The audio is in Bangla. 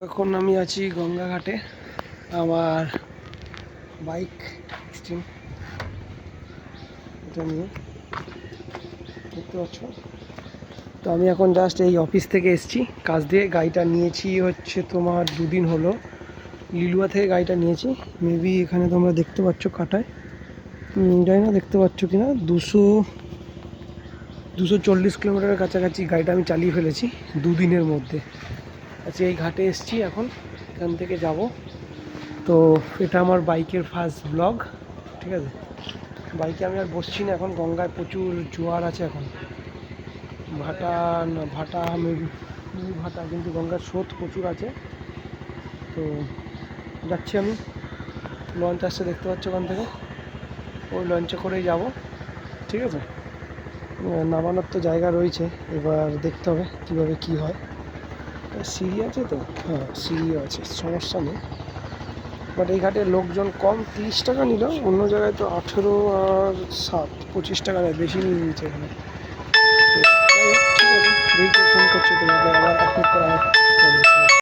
এখন আমি আছি গঙ্গাঘাটে আমার বাইক স্ট্রিম এটা নিয়ে দেখতে পাচ্ছ। তো আমি এখন জাস্ট এই অফিস থেকে এসেছি কাজ দিয়ে। গাড়িটা নিয়েছি হচ্ছে তোমার 2 দিন হলো, লিলুয়া থেকে গাড়িটা নিয়েছি। মেবি এখানে তোমরা দেখতে পাচ্ছ কাটায়, জানি না দেখতে পাচ্ছ কিনা, 240 কিলোমিটারের কাছাকাছি গাড়িটা আমি চালিয়ে ফেলেছি 2 দিনের মধ্যে। আচ্ছা, এই ঘাটে এসেছি এখন, এখান থেকে যাব। তো এটা আমার বাইকের ফার্স্ট ব্লগ, ঠিক আছে। বাইকে আমি আর বসছি না এখন, গঙ্গায় প্রচুর জোয়ার আছে এখন। ভাটা না ভাটা মেবি ভাটা, কিন্তু গঙ্গার স্রোত প্রচুর আছে। তো যাচ্ছি আমি, লঞ্চ আসছে দেখতে পাচ্ছ ওখান থেকে, ওই লঞ্চে করেই যাব, ঠিক আছে। নামানোর তো জায়গা রয়েছে, এবার দেখতে হবে কীভাবে কী হয়। সিঁড়ি আছে তো, হ্যাঁ সিঁড়িও আছে, সমস্যা নেই। বাট এই ঘাটে লোকজন কম, 30 টাকা নিল, অন্য জায়গায় তো 18 আর 7, 25 টাকা নেয়, বেশি নিয়ে নিচ্ছে এখানে। তো যাই হোক, ঠিক আছে, দেখি ফোন করছে তোমাকে, আবার এক মিনিট পর আবার।